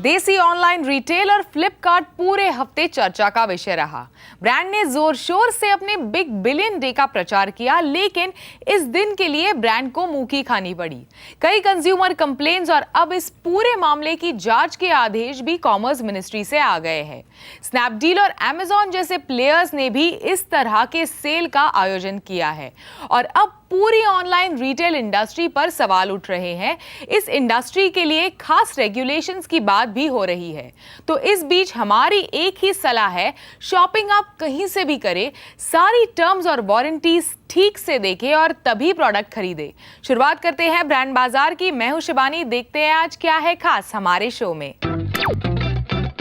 देसी online retailer Flipkart पूरे हफ्ते चर्चा का विषय रहा। ब्रांड ने जोर शोर से अपने बिग बिलियन डे का प्रचार किया, लेकिन इस दिन के लिए ब्रांड को मुंह की खानी पड़ी। कई कंज्यूमर कंप्लेंट्स और अब इस पूरे मामले की जांच के आदेश भी कॉमर्स मिनिस्ट्री से आ गए हैं। स्नैपडील और अमेजॉन जैसे प्लेयर्स ने भी इस तरह के सेल का आयोजन किया है और अब पूरी ऑनलाइन रिटेल इंडस्ट्री पर सवाल उठ रहे हैं। इस इंडस्ट्री के लिए खास रेगुलेशंस की बात भी हो रही है। तो इस बीच हमारी एक ही सलाह है, शॉपिंग आप कहीं से भी करें, सारी टर्म्स और वारंटीज ठीक से देखें और तभी प्रोडक्ट खरीदें। शुरुआत करते हैं ब्रांड बाजार की। मैं हूं शिवानी, देखते हैं आज क्या है खास हमारे शो में।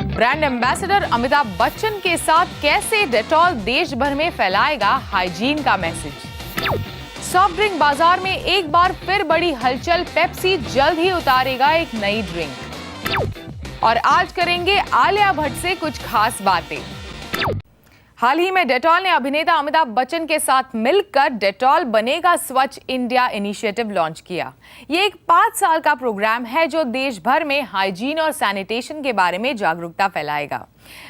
ब्रांड एम्बेसडर अमिताभ बच्चन के साथ कैसे डेटॉल देश भर में फैलाएगा हाइजीन का मैसेज। सॉफ्ट ड्रिंक बाजार में एक बार फिर बड़ी हलचल, पेप्सी जल्द ही उतारेगा एक नई ड्रिंक। और आज करेंगे आलिया भट्ट से कुछ खास बातें। हाल ही में डेटॉल ने अभिनेता अमिताभ बच्चन के साथ मिलकर डेटॉल बनेगा स्वच्छ इंडिया इनिशिएटिव लॉन्च किया। ये एक 5 साल का प्रोग्राम है जो देश भर में हाइजीन और सैनिटेशन के बारे में जागरूकता फैलाएगा।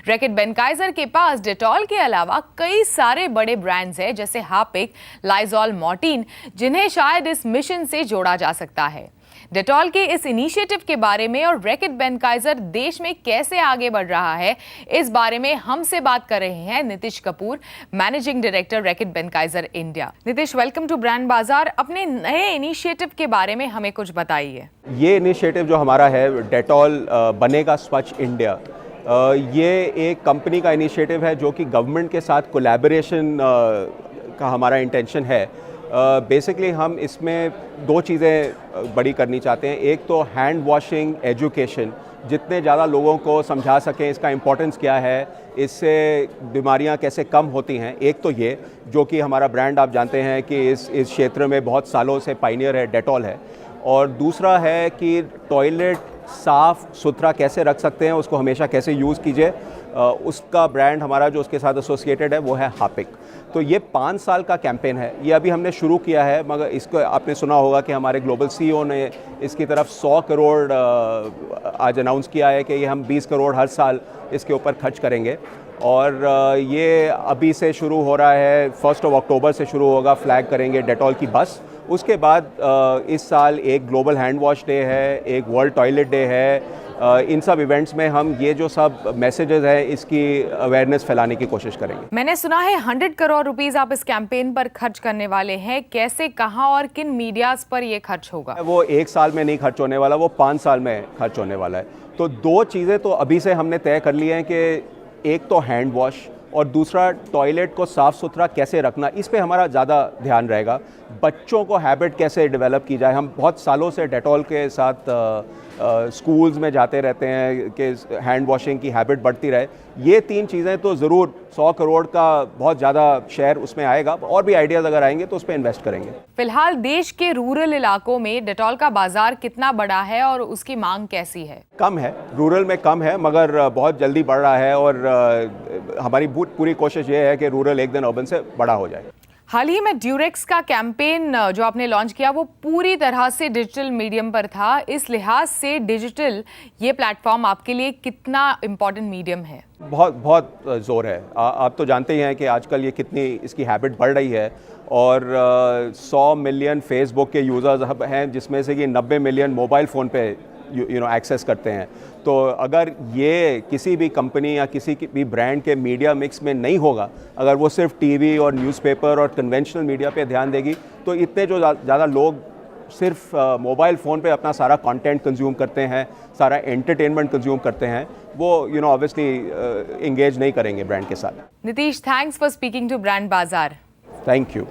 रैकेट बेनकाइजर के पास डेटॉल के अलावा कई सारे बड़े ब्रांड्स हैं, जैसे हार्पिक, लाइजॉल, मॉर्टीन, जिन्हें शायद इस मिशन से जोड़ा जा सकता है। डेटॉल के इस इनिशिएटिव के बारे में और रैकेट बेनकाइजर देश में कैसे आगे बढ़ रहा है, इस बारे में हमसे बात कर रहे हैं Nitish Kapoor, managing director Reckitt Benckiser India. Nitish, welcome to brand Bazaar. अपने नए इनिशिएटिव के बारे में हमें कुछ बताइए। ये इनिशिएटिव जो हमारा है, डेटॉल बनेगा स्वच्छ इंडिया, ये एक कंपनी का इनिशिएटिव है जो कि गवर्नमेंट के साथ कोलैबोरेशन का हमारा इंटेंशन है। बेसिकली हम इसमें 2 चीज़ें बड़ी करनी चाहते हैं। एक तो हैंड वॉशिंग एजुकेशन, जितने ज़्यादा लोगों को समझा सकें इसका इम्पोर्टेंस क्या है, इससे बीमारियां कैसे कम होती हैं। एक तो ये, जो कि हमारा ब्रांड आप जानते हैं कि इस क्षेत्र में बहुत सालों से पायनियर है, डेटॉल है। और दूसरा है कि टॉयलेट साफ़ सुथरा कैसे रख सकते हैं, उसको हमेशा कैसे यूज़ कीजिए। उसका ब्रांड हमारा जो उसके साथ एसोसिएटेड है वो है हार्पिक। तो ये 5 साल का कैंपेन है, ये अभी हमने शुरू किया है, मगर इसको आपने सुना होगा कि हमारे ग्लोबल सीईओ ने इसकी तरफ 100 करोड़ आज अनाउंस किया है कि ये हम 20 करोड़ हर साल इसके ऊपर खर्च करेंगे। और ये अभी से शुरू हो रहा है, 1 अक्टूबर से शुरू होगा। फ्लैग करेंगे डेटॉल की बस। उसके बाद इस साल एक ग्लोबल हैंड वॉश डे है, एक वर्ल्ड टॉयलेट डे है। इन सब इवेंट्स में हम ये जो सब मैसेजेस हैं इसकी अवेयरनेस फैलाने की कोशिश करेंगे। मैंने सुना है 100 करोड़ रुपीस आप इस कैंपेन पर खर्च करने वाले हैं। कैसे, कहां और किन मीडियाज पर ये खर्च होगा? वो 1 साल में नहीं खर्च होने वाला, वो 5 साल में खर्च होने वाला है। तो 2 चीज़ें तो अभी से हमने तय कर ली हैं कि एक तो हैंड वॉश और दूसरा टॉयलेट को साफ़ सुथरा कैसे रखना, इस पे हमारा ज़्यादा ध्यान रहेगा। बच्चों को हैबिट कैसे डेवलप की जाए, हम बहुत सालों से डेटॉल के साथ स्कूल्स में जाते रहते हैं कि हैंड वॉशिंग की हैबिट बढ़ती रहे। ये 3 चीज़ें तो ज़रूर 100 करोड़ का बहुत ज़्यादा शेयर उसमें आएगा। और भी आइडियाज़ अगर आएंगे तो उस पर इन्वेस्ट करेंगे। फिलहाल देश के रूरल इलाकों में डेटॉल का बाजार कितना बड़ा है और उसकी मांग कैसी है? कम है, रूरल में कम है, मगर बहुत जल्दी बढ़ रहा है। और हमारी पूरी कोशिश ये है कि रूरल एक दिन अर्बन से बड़ा हो जाए। हाल ही में ड्यूरेक्स का कैंपेन जो आपने लॉन्च किया वो पूरी तरह से डिजिटल मीडियम पर था। इस लिहाज से डिजिटल ये प्लेटफॉर्म आपके लिए कितना इम्पोर्टेंट मीडियम है? बहुत ज़ोर है। आप तो जानते ही हैं कि आजकल ये कितनी इसकी हैबिट बढ़ रही है। और 100 मिलियन फेसबुक के यूज़र्स हैं, जिसमें से कि 90 मिलियन मोबाइल फ़ोन पे एक्सेस करते हैं। तो अगर ये किसी भी कंपनी या किसी भी ब्रांड के मीडिया मिक्स में नहीं होगा, अगर वो सिर्फ टीवी और न्यूज़पेपर और कन्वेंशनल मीडिया पे ध्यान देगी, तो इतने जो ज़्यादा लोग सिर्फ मोबाइल फ़ोन पे अपना सारा कंटेंट कंज्यूम करते हैं, सारा एंटरटेनमेंट कंज्यूम करते हैं, वो ऑब्वियसली इंगेज नहीं करेंगे ब्रांड के साथ। Nitish, thanks for speaking to brand Bazaar. Thank you.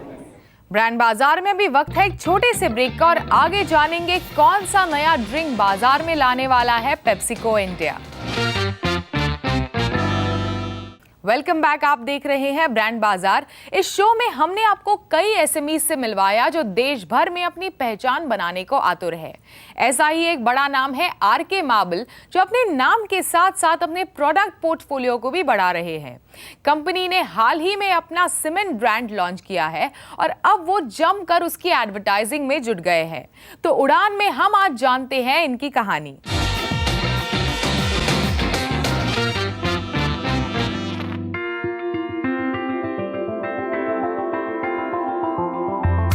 Brand Bazaar में भी वक्त है एक छोटे से ब्रेक का और आगे जानेंगे कौन सा नया ड्रिंक बाजार में लाने वाला है पेप्सिको इंडिया। Welcome back. आप देख रहे हैं ब्रांड बाजार। इस शो में हमने आपको कई एसएमई से मिलवाया जो देश भर में अपनी पहचान बनाने को आतुर है। ऐसा ही एक बड़ा नाम है आरके मार्बल, जो अपने नाम के साथ साथ अपने प्रोडक्ट पोर्टफोलियो को भी बढ़ा रहे हैं। कंपनी ने हाल ही में अपना सीमेंट ब्रांड लॉन्च किया है और अब वो जमकर उसकी एडवर्टाइजिंग में जुट गए हैं। तो उड़ान में हम आज जानते हैं इनकी कहानी।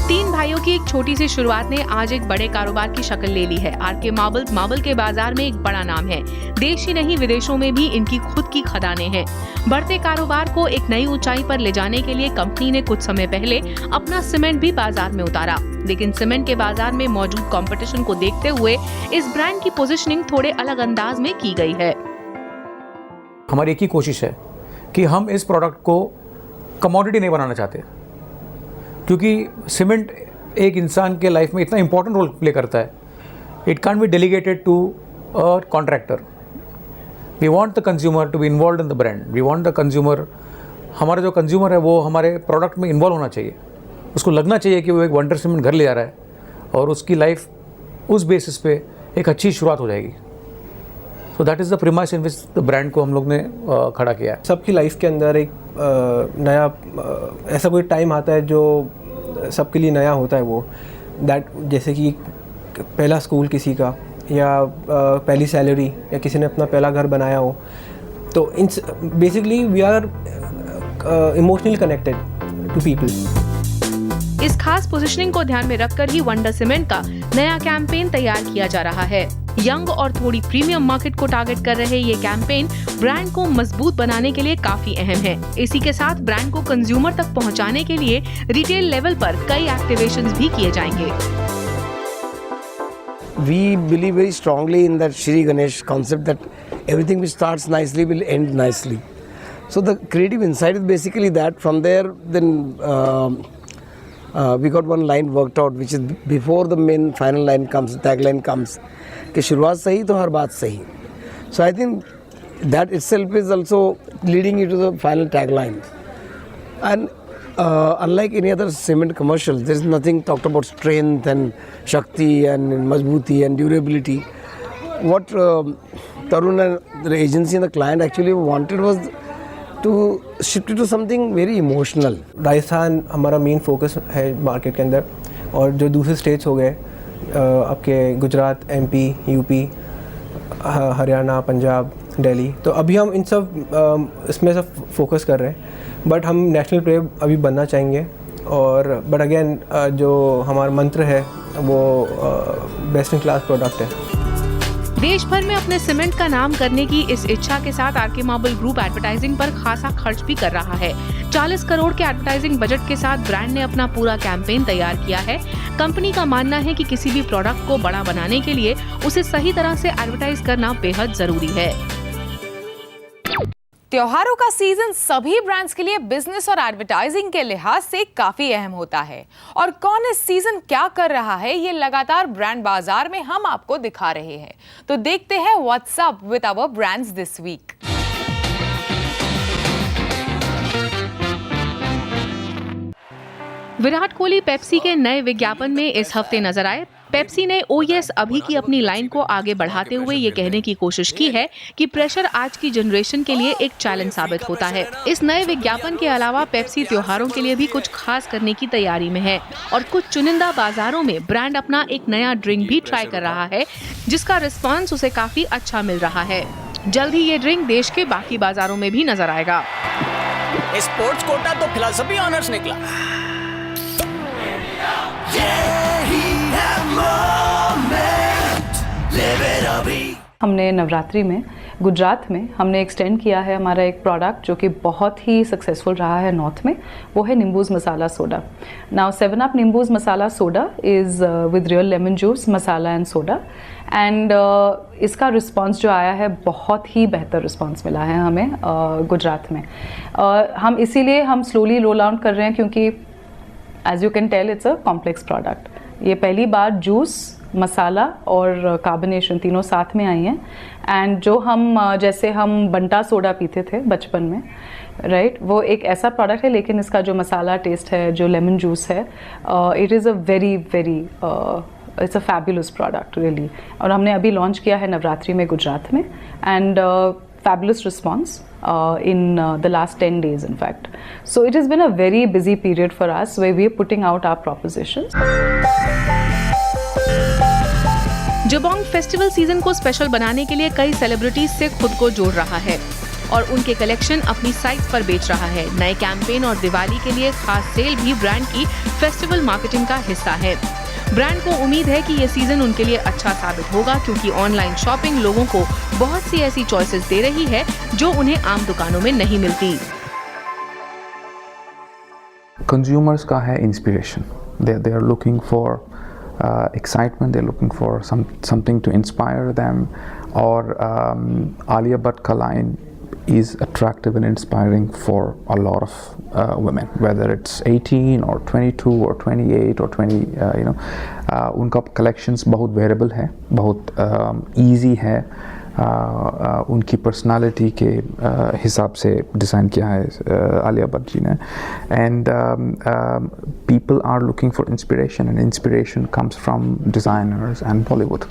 तीन भाइयों की एक छोटी सी शुरुआत ने आज एक बड़े कारोबार की शक्ल ले ली है। आरके मार्बल मार्बल के बाजार में एक बड़ा नाम है। देश ही नहीं विदेशों में भी इनकी खुद की खदानें हैं। बढ़ते कारोबार को एक नई ऊंचाई पर ले जाने के लिए कंपनी ने कुछ समय पहले अपना सीमेंट भी बाजार में उतारा, लेकिन सीमेंट के बाजार में मौजूद कंपटीशन को देखते हुए इस ब्रांड की पोजीशनिंग थोड़े अलग अंदाज में की गई है। हमारी एक ही कोशिश है कि हम इस प्रोडक्ट को कमोडिटी नहीं बनाना चाहते, क्योंकि सीमेंट एक इंसान के लाइफ में इतना इंपॉर्टेंट रोल प्ले करता है। It can't be delegated to a contractor. We want the consumer to be involved in the brand. We want the consumer, हमारा जो कंज्यूमर है वो हमारे प्रोडक्ट में इन्वॉल्व होना चाहिए। उसको लगना चाहिए कि वो एक वंडर सीमेंट घर ले जा रहा है और उसकी लाइफ उस बेसिस पे एक अच्छी शुरुआत हो जाएगी। So that is the premise in which the brand को हम लोग ने खड़ा किया है। सबकी लाइफ के अंदर एक नया ऐसा कोई टाइम आता है जो सबके लिए नया होता है। वो दैट जैसे कि पहला स्कूल किसी का, या पहली सैलरी, या किसी ने अपना पहला घर बनाया हो। तो इन basically we are emotionally connected to people. इस खास पोजीशनिंग को ध्यान में रखकर ही वंडर सीमेंट का नया कैंपेन तैयार किया जा रहा है। यंग और थोड़ी प्रीमियम मार्केट को टारगेट कर रहे ये कैंपेन ब्रांड को मजबूत बनाने के लिए काफी अहम है। इसी के साथ ब्रांड को कंज्यूमर तक पहुंचाने के लिए रिटेल लेवल पर कई एक्टिवेशंस भी किए जाएंगे। We believe very strongly in that Shri Ganesh concept that everything which starts nicely will end nicely. So the creative insight is basically that. From there, then we got one line worked out, which is before the main final line comes, tagline comes, कि शुरुआत सही तो हर बात सही. So I think that itself is also leading you to the final tagline. And unlike any other cement commercial, there is nothing talked about strength and shakti and majbuti and durability. What Tarun and the agency and the client actually wanted was to shift it to something very emotional. Rajasthan हमारा main focus है market के अंदर, और जो दूसरे states हो गए आपके गुजरात, एमपी, यूपी, हरियाणा, पंजाब, दिल्ली, तो अभी हम इन सब इसमें सब फोकस कर रहे हैं। बट हम नेशनल प्लेयर अभी बनना चाहेंगे। और बट अगेन जो हमारा मंत्र है वो बेस्ट इन क्लास प्रोडक्ट है। देश भर में अपने सीमेंट का नाम करने की इस इच्छा के साथ आरके मार्बल ग्रुप एडवर्टाइजिंग पर खासा खर्च भी कर रहा है। 40 करोड़ के एडवर्टाइजिंग बजट के साथ ब्रांड ने अपना पूरा कैंपेन तैयार किया है। कंपनी का मानना है कि किसी भी प्रोडक्ट को बड़ा बनाने के लिए उसे सही तरह से एडवर्टाइज करना बेहद जरूरी है। त्योहारों का सीजन सभी ब्रांड्स के लिए बिजनेस और एडवर्टाइजिंग के लिहाज से काफी अहम होता है, और कौन इस सीजन क्या कर रहा है ये लगातार ब्रांड बाजार में हम आपको दिखा रहे हैं। तो देखते हैं what's up with our brands this week. Virat Kohli Pepsi के नए विज्ञापन में इस हफ्ते नजर आए। पेप्सी ने ओएस अभी की अपनी लाइन को आगे बढ़ाते हुए ये कहने की कोशिश की है कि प्रेशर आज की जनरेशन के लिए एक चैलेंज साबित होता है। इस नए विज्ञापन के अलावा पेप्सी त्योहारों के लिए भी कुछ खास करने की तैयारी में है, और कुछ चुनिंदा बाजारों में ब्रांड अपना एक नया ड्रिंक भी ट्राई कर रहा है, जिसका रिस्पॉन्स उसे काफी अच्छा मिल रहा है। जल्द ही ये ड्रिंक देश के बाकी बाजारों में भी नजर आएगा। स्पोर्ट्स कोटा तो फिलॉसफी ऑनर्स निकला। हमने नवरात्रि में गुजरात में हमने एक्सटेंड किया है हमारा एक प्रोडक्ट जो कि बहुत ही सक्सेसफुल रहा है नॉर्थ में, वो है Nimbooz masala soda. Now 7UP Nimbooz masala soda is with real lemon juice, masala and soda, and इसका रिस्पांस जो आया है बहुत ही बेहतर रिस्पांस मिला है हमें गुजरात में। हम इसीलिए हम स्लोली रोल आउट कर रहे हैं, क्योंकि as you can tell it's a complex product. ये पहली बार जूस, मसाला और कार्बोनेशन तीनों साथ में आई हैं। एंड जो हम जैसे हम बंटा सोडा पीते थे बचपन में, राइट वो एक ऐसा प्रोडक्ट है, लेकिन इसका जो मसाला टेस्ट है, जो लेमन जूस है, it is a very very it's a fabulous product really. और हमने अभी लॉन्च किया है नवरात्रि में गुजरात में, and fabulous response in the last 10 days in fact. So it has been a very busy period for us where we are putting out our propositions. Jabong festival season को special बनाने के लिए कई सेलिब्रिटीज से खुद को जोड़ रहा है और उनके कलेक्शन अपनी साइट्स पर बेच रहा है। नए कैंपेन और दिवाली के लिए खास सेल भी ब्रांड की फेस्टिवल मार्केटिंग का हिस्सा है। ब्रांड को उम्मीद है कि ये सीजन उनके लिए अच्छा साबित होगा, क्योंकि ऑनलाइन शॉपिंग लोगों को बहुत सी ऐसी चॉइसेस दे रही है जो उन्हें आम दुकानों में नहीं मिलती। कंज्यूमर्स का है inspiration, they are looking for excitement, they're looking for something to inspire them, और Alia Bhatt ka line is attractive and inspiring for a lot of women, whether it's 18 or 22 or 28 or 20, उनका collections बहुत variable है, बहुत easy है, उनकी personality के हिसाब से डिज़ाइन किया है आलिया भट्ट जी ने। And people are looking for inspiration, and inspiration comes from designers and Bollywood.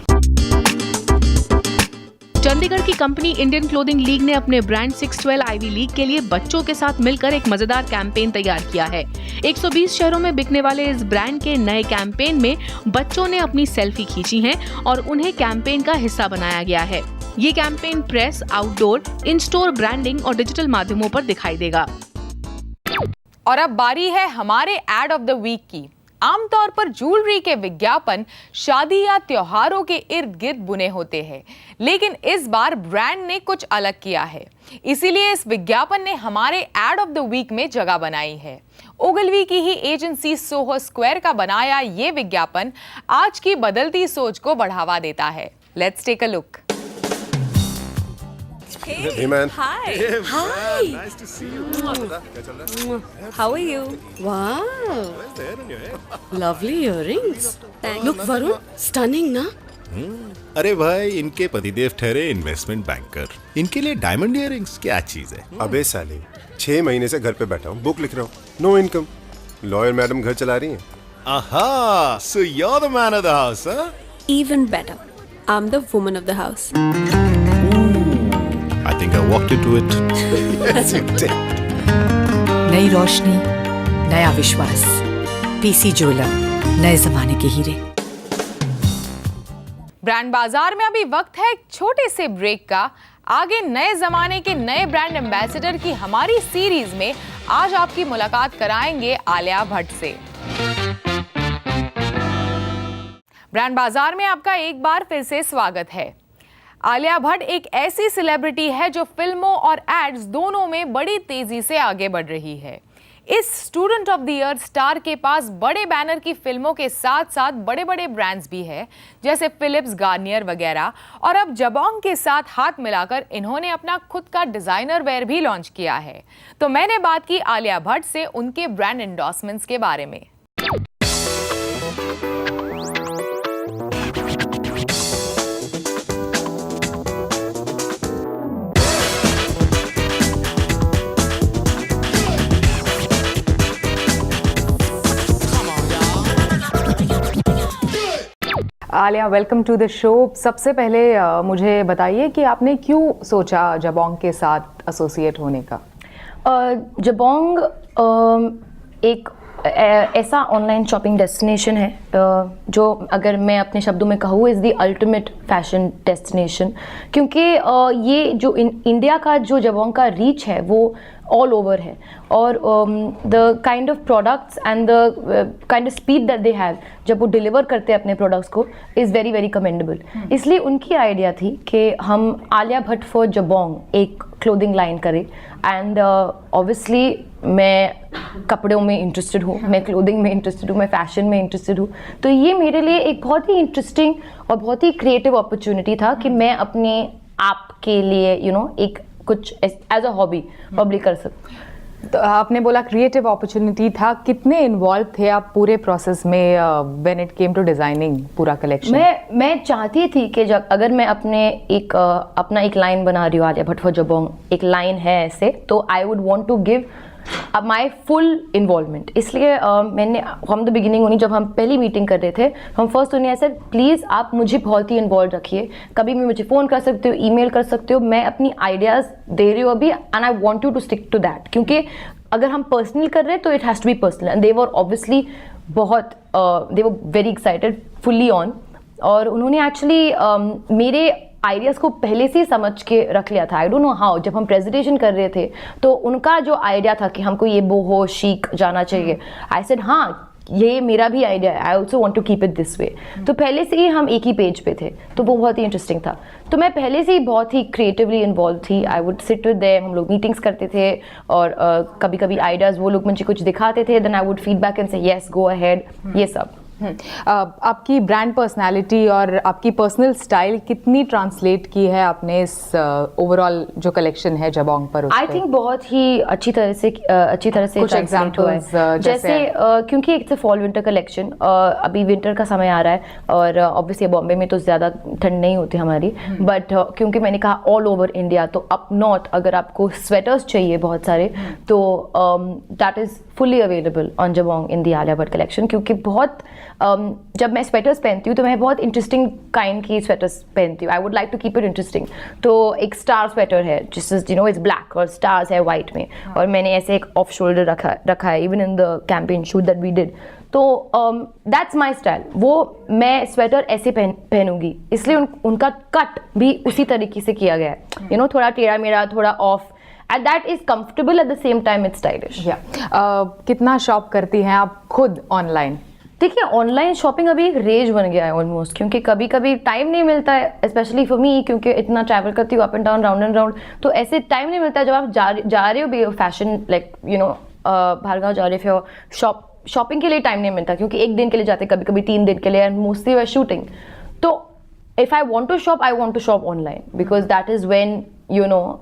Chandigarh की कंपनी इंडियन क्लोथिंग लीग ने अपने ब्रांड 612 आईवी लीग के लिए बच्चों के साथ मिलकर एक मजेदार कैंपेन तैयार किया है। 120 शहरों में बिकने वाले इस ब्रांड के नए कैंपेन में बच्चों ने अपनी सेल्फी खींची है और उन्हें कैंपेन का हिस्सा बनाया गया है। ये कैंपेन प्रेस, आउटडोर, इन स्टोर ब्रांडिंग और डिजिटल माध्यमों पर दिखाई देगा। और अब बारी है हमारे एड ऑफ द वीक की। आमतौर पर ज्वेलरी के विज्ञापन शादी या त्योहारों के इर्द गिर्द बुने होते हैं, लेकिन इस बार ब्रांड ने कुछ अलग किया है। इसीलिए इस विज्ञापन ने हमारे एड ऑफ द वीक में जगह बनाई है। ओगलवी की ही एजेंसी सोहो स्क्वायर का बनाया ये विज्ञापन आज की बदलती सोच को बढ़ावा देता है। Let's take a look. Hey man. Hi. Hey, Hi. Nice to see you. क्या चल रहा है? How are you? Wow. Where's the hair on your head? Lovely earrings. Look, Varun, stunning ना? अरे भाई, इनके पतिदेव ठहरे इन्वेस्टमेंट बैंकर, इनके लिए डायमंड इयररिंग्स क्या चीज है? अबे साले, 6 महीने से घर पे बैठा हूँ, बुक लिख रहा हूँ, नो इनकम। लॉयर मैडम घर चला रही हैं। आहा, so you're the man of the house, huh? Even better. I'm the woman of the house. I think I walked into it. Yes, you did. Nai Roshni, नया विश्वास, पीसी ज्वेलर, नए जमाने के हीरे। ब्रांड बाजार में अभी वक्त है एक छोटे से ब्रेक का। आगे नए जमाने के नए ब्रांड एम्बेसडर की हमारी सीरीज में आज आपकी मुलाकात कराएंगे आलिया भट्ट से। ब्रांड बाजार में आपका एक बार फिर से स्वागत है। आलिया भट्ट एक ऐसी सेलिब्रिटी है जो फिल्मों और एड्स दोनों में बड़ी तेजी से आगे बढ़ रही है। इस student of the year star के पास बड़े बैनर की फिल्मों के साथ साथ बड़े बड़े ब्रांड्स भी है, जैसे फिलिप्स, गार्नियर वगैरह। और अब जबोंग के साथ हाथ मिलाकर इन्होंने अपना खुद का डिजाइनर वेयर भी लॉन्च किया है। तो मैंने बात की आलिया भट्ट से उनके ब्रांड एंडोर्समेंट्स के बारे में। Alia, welcome to the show. सबसे पहले मुझे बताइए कि आपने क्यों सोचा जबोंग के साथ एसोसिएट होने का? जबोंग एक ऐसा ऑनलाइन शॉपिंग डेस्टिनेशन है जो अगर मैं अपने शब्दों में कहूँ is the ultimate fashion destination, क्योंकि ये जो इंडिया का जो जबोंग का रीच है वो ऑल ओवर है, और the kind of products and the kind of speed that they have जब वो डिलीवर करते हैं अपने प्रोडक्ट्स को इज़ वेरी वेरी कमेंडेबल। इसलिए उनकी आइडिया थी कि हम आलिया भट्ट फॉर जबोंग एक क्लोथिंग लाइन करें। एंड ऑब्वियसली मैं कपड़ों में इंटरेस्टेड हूँ, मैं क्लोथिंग में इंटरेस्टेड हूँ, मैं फैशन में इंटरेस्टेड हूँ, तो ये मेरे लिए एक बहुत ही इंटरेस्टिंग और बहुत ही क्रिएटिव अपॉर्चुनिटी था कि मैं अपने आप के लिए एक कुछ एज अ हॉबी प्रॉब्ली कर सकूँ। तो आपने बोला क्रिएटिव अपॉर्चुनिटी था, कितने इन्वॉल्व थे आप पूरे प्रोसेस में when it came to designing पूरा कलेक्शन? मैं चाहती थी कि जब अगर मैं अपना एक लाइन बना रही हूँ आलिया भट्ट फॉर जबोंग, एक लाइन है ऐसे, तो I would want to give my full involvement. इसलिए मैंने फ्रॉम द बिगिनिंग उन्हीं, जब हम पहली मीटिंग कर रहे थे, हम फर्स्ट उन्हें ऐसे प्लीज़ आप मुझे बहुत ही इन्वॉल्व रखिए, कभी भी मुझे फ़ोन कर सकते हो, ईमेल कर सकते हो, मैं अपनी आइडियाज़ दे रही हूँ अभी, and I want you to stick to that, क्योंकि अगर हम पर्सनल कर रहे हैं तो it has to be personal, and they were obviously they were very excited, fully on. और उन्होंने एक्चुअली मेरे आइडियाज़ को पहले से ही समझ के रख लिया था। आई डोंट नो हाउ, जब हम प्रेजेंटेशन कर रहे थे तो उनका जो आइडिया था कि हमको ये बोहो chic जाना चाहिए, आई सेड हाँ ये मेरा भी आइडिया है, I also want to keep it this way. तो पहले से ही हम एक ही पेज पे थे, तो वो बहुत ही इंटरेस्टिंग था। तो मैं पहले से ही बहुत ही क्रिएटिवली इन्वॉल्व थी। I would sit with them, हम लोग मीटिंग्स करते थे, और कभी कभी आइडियाज़ वो लोग मुझे कुछ दिखाते थे, then I would feedback and say yes go ahead, ये सब। आपकी ब्रांड पर्सनालिटी और आपकी पर्सनल स्टाइल कितनी ट्रांसलेट की है आपने इस ओवरऑल जो कलेक्शन है जबोंग पर? आई थिंक बहुत ही अच्छी तरह से कुछ एग्जांपल्स जैसे क्योंकि it's a fall winter collection, अभी विंटर का समय आ रहा है, और ऑब्वियसली बॉम्बे में तो ज़्यादा ठंड नहीं होती हमारी, बट क्योंकि मैंने कहा ऑल ओवर इंडिया, तो अप नॉर्थ अगर आपको स्वेटर्स चाहिए बहुत सारे, तो that is fully available on Jabong in the Alia Bhatt collection. क्योंकि बहुत जब मैं स्वेटर्स पहनती हूँ तो मैं बहुत इंटरेस्टिंग काइंड की स्वेटर्स पहनती हूँ। I would like to keep it interesting. तो एक स्टार स्वेटर है जिस यू नो इट्स ब्लैक और स्टार्स है वाइट में, और मैंने ऐसे एक ऑफ शोल्डर रखा है even in the campaign shoot that we did. तो दैट्स माई स्टाइल, वो मैं स्वेटर ऐसे पहनूंगी, इसलिए उनका कट भी उसी तरीके से किया गया है, यू नो थोड़ा टेढ़ा मेढ़ा, थोड़ा of, and that is comfortable at the same time it's stylish. कितना शॉप करती हैं आप खुद ऑनलाइन? देखिए ऑनलाइन शॉपिंग अभी एक रेज बन गया है ऑलमोस्ट, क्योंकि कभी कभी टाइम नहीं मिलता है, स्पेशली फॉर मी, क्योंकि इतना ट्रैवल करती हूँ up and down, round and round, तो ऐसे टाइम नहीं मिलता है। जब आप जा रहे हो भी फैशन लाइक यू नो बाहर जा रहे हो, शॉपिंग के लिए टाइम नहीं मिलता, क्योंकि एक दिन के लिए जाते, कभी कभी 3 दिन के लिए, एंड मोस्टली वे शूटिंग। तो if I want to shop, I want to shop online because that is when you know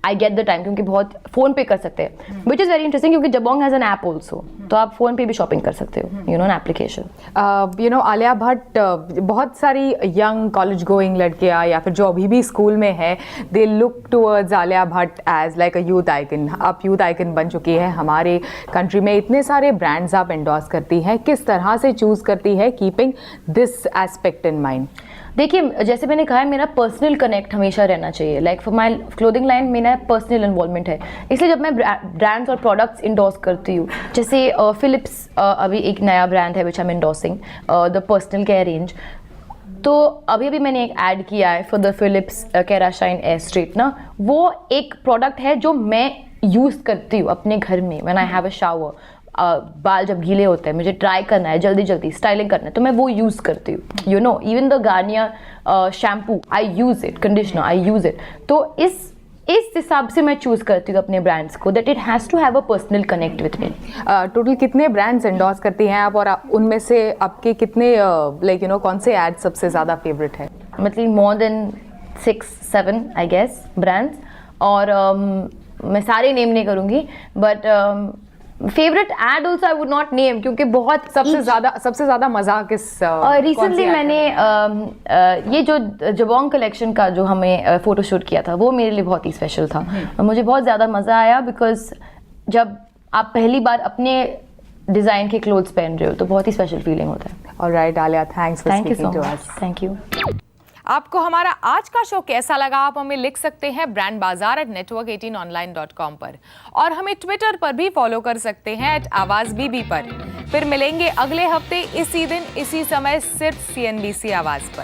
I get the time, क्योंकि बहुत फ़ोन पे कर सकते हैं, which is very interesting क्योंकि Jabong has an app also, तो आप फ़ोन पे भी शॉपिंग कर सकते हो, you know, an application। you know Alia Bhatt, बहुत सारी यंग कॉलेज गोइंग लड़कियाँ या फिर जो अभी भी स्कूल में है, they look towards Alia Bhatt as like a youth icon। आप यूथ आइकन बन चुकी है हमारे कंट्री में, इतने सारे ब्रांड्स आप एंडोर्स करती हैं, किस तरह से चूज़ करती है keeping this aspect in mind? देखिए जैसे मैंने कहा है, मेरा पर्सनल कनेक्ट हमेशा रहना चाहिए। Like for my clothing line मेरा पर्सनल इन्वॉल्वमेंट है, इसलिए जब मैं ब्रांड्स और प्रोडक्ट्स इंडोर्स करती हूँ, जैसे फिलिप्स अभी एक नया ब्रांड है which I am endorsing, the personal care range, तो अभी मैंने एक ऐड किया है for the Philips Kerashine air straightener. वो एक प्रोडक्ट है जो मैं यूज़ करती हूँ अपने घर में when I have a shower. बाल जब गीले होते हैं, मुझे ट्राई करना है, जल्दी स्टाइलिंग करना है, तो मैं वो यूज़ करती हूँ, you know. Even the Garnier shampoo I use it, conditioner I use it. तो इस हिसाब से मैं चूज़ करती हूँ अपने ब्रांड्स को, that it has to have a personal connect with me. Total कितने ब्रांड्स एंडोर्स करती हैं आप, और उनमें से आपके कितने लाइक यू नो कौन से एड सबसे ज़्यादा फेवरेट है? मतलब more than 6-7 I guess brands, और मैं सारे नेम नहीं करूँगी, but favourite ad also I would not name, क्योंकि बहुत सबसे ज़्यादा मज़ा किस रिसेंटली मैंने ये जो जबोंग कलेक्शन का जो हमें फ़ोटोशूट किया था, वो मेरे लिए बहुत ही स्पेशल था, और मुझे बहुत ज़्यादा मज़ा आया, बिकॉज जब आप पहली बार अपने डिज़ाइन के क्लोथ्स पहन रहे हो तो बहुत ही स्पेशल फीलिंग होता है। Alright Alia, thanks for speaking to us. Thank you. आपको हमारा आज का शो कैसा लगा, आप हमें लिख सकते हैं brandbazaar@network18online.com पर, और हमें ट्विटर पर भी फॉलो कर सकते हैं @आवाज़-बीबी पर। फिर मिलेंगे अगले हफ्ते इसी दिन इसी समय सिर्फ CNBC आवाज़ पर।